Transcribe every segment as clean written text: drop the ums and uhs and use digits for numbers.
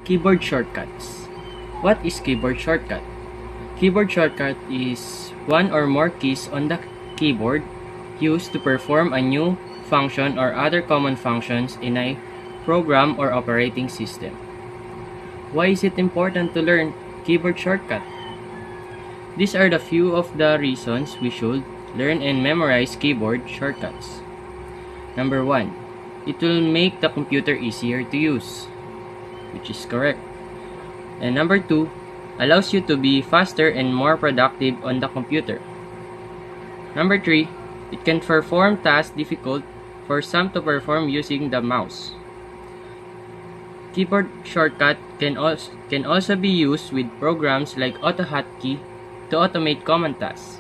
Keyboard shortcuts. What is keyboard shortcut? Keyboard shortcut is one or more keys on the keyboard used to perform a new function or other common functions in a program or operating system. Why is it important to learn keyboard shortcut? These are the few of the reasons we should learn and memorize keyboard shortcuts. Number 1. It will make the computer easier to use, which is correct. And number 2, allows you to be faster and more productive on the computer. Number 3, it can perform tasks difficult for some to perform using the mouse. Keyboard shortcut can also be used with programs like AutoHotkey to automate common tasks.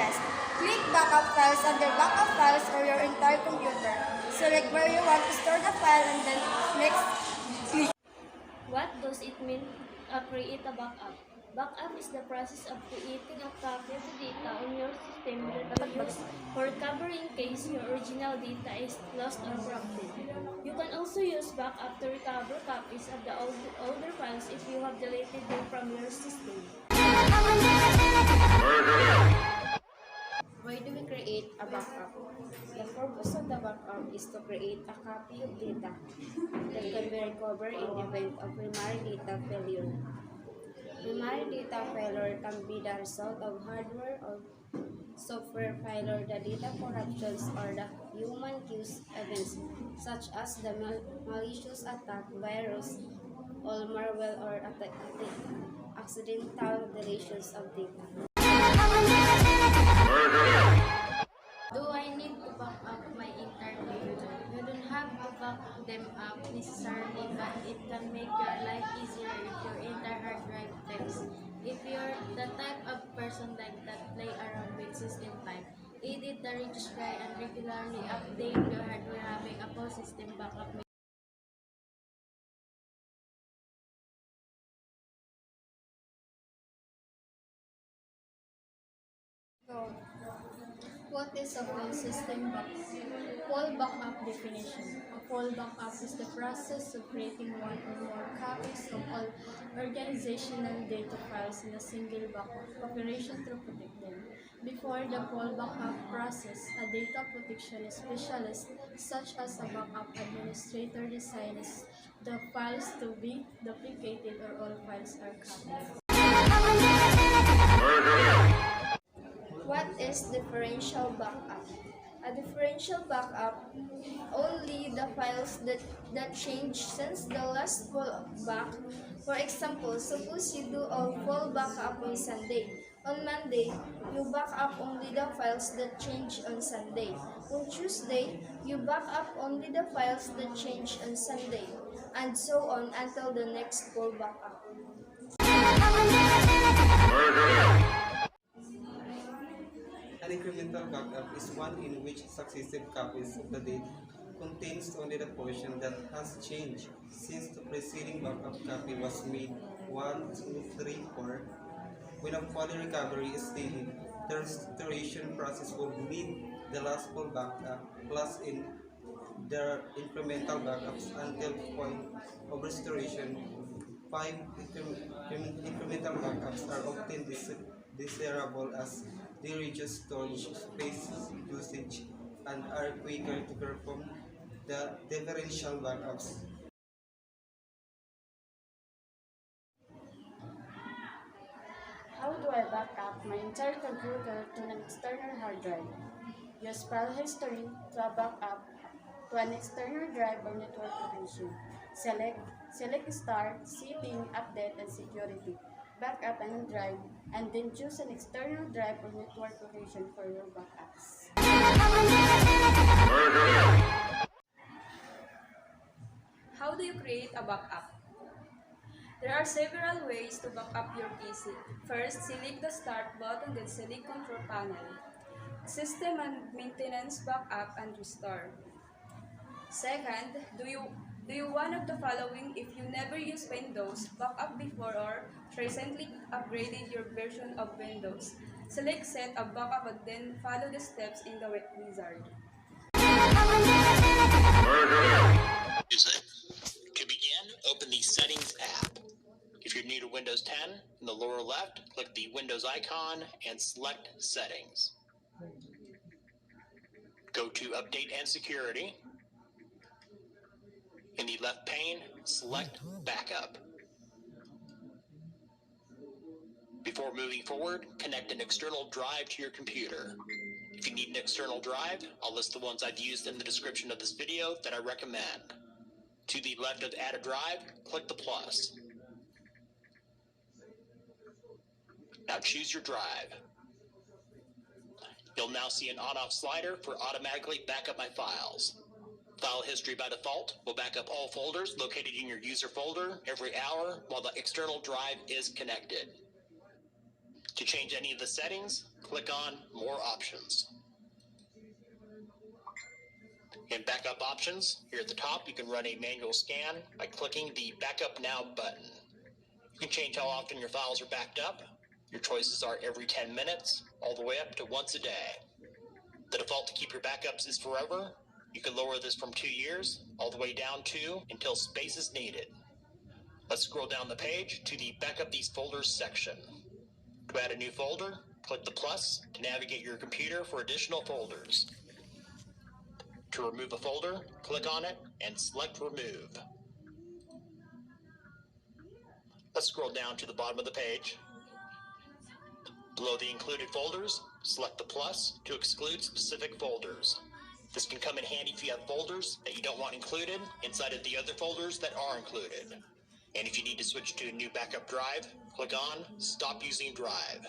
rest. Click Backup Files under Backup Files or your entire computer. Select where you want to store the file and then next click. What does it mean to create a backup? Backup is the process of creating a copy of the data on your system that you use for recovery in case your original data is lost or corrupted. You can also use backup to recover copies of the older files if you have deleted them from your system. Why do we create a backup? The purpose of the backup is to create a copy of data that can be recovered in event of primary data failure. Primary data failure can be the result of hardware or software failure, the data corruptions, or the human-caused events such as the malicious attack, virus, or malware, or accidental deletions of data. Do I need to back up my entire computer? You don't have to back them up necessarily, but it can make your life easier if your entire hard drive fails. If you're the type of person like that play around with system time, edit the registry and regularly update your hardware, having a full system backup. So, what is a full system backup? Full backup definition. A full backup is the process of creating one or more copies of all organizational data files in a single backup operation to protect them. Before the full backup process, a data protection specialist, such as a backup administrator, designs the files to be duplicated or all files are copied. What is differential backup? A differential backup only the files that change since the last fallback. For example, suppose you do a full backup on Sunday. On Monday, you back up only the files that change on Sunday. On Tuesday, you back up only the files that change on Sunday, and so on until the next full backup. An incremental backup is one in which successive copies of the data contains only the portion that has changed since the preceding backup copy was made 1, 2, 3, 4. When a full recovery is needed, the restoration process will need the last full backup plus in the incremental backups until the point of restoration. 5. Incremental backups are often desirable as they reduce storage space usage and are quicker to perform the differential backups. How do I back up my entire computer to an external hard drive? Use file history to back up to an external drive or network location. Select Start, Setting, Update, and Security. Back up any drive, and then choose an external drive or network location for your backups. How do you create a backup? There are several ways to back up your PC. First, select the Start button, then select Control Panel. System and Maintenance Backup and Restore. Second, do you one of the following if you never use Windows, backup before or recently upgraded your version of Windows? Select Set a Backup and then follow the steps in the wizard. To begin, open the Settings app. If you're new to Windows 10, in the lower left, click the Windows icon and select Settings. Go to Update and Security. In the left pane, select Backup. Before moving forward, connect an external drive to your computer. If you need an external drive, I'll list the ones I've used in the description of this video that I recommend. To the left of Add a Drive, click the plus. Now choose your drive. You'll now see an on-off slider for automatically back up my files. File history by default will back up all folders located in your user folder every hour while the external drive is connected. To change any of the settings, click on More Options. In Backup Options, here at the top, you can run a manual scan by clicking the Backup Now button. You can change how often your files are backed up. Your choices are every 10 minutes, all the way up to once a day. The default to keep your backups is forever. You can lower this from 2 years, all the way down to until space is needed. Let's scroll down the page to the Backup These Folders section. To add a new folder, click the plus to navigate your computer for additional folders. To remove a folder, click on it and select Remove. Let's scroll down to the bottom of the page. Below the included folders, select the plus to exclude specific folders. This can come in handy if you have folders that you don't want included inside of the other folders that are included. And if you need to switch to a new backup drive, click on Stop Using Drive.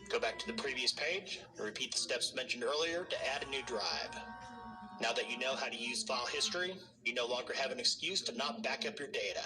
Go back to the previous page and repeat the steps mentioned earlier to add a new drive. Now that you know how to use file history, you no longer have an excuse to not back up your data.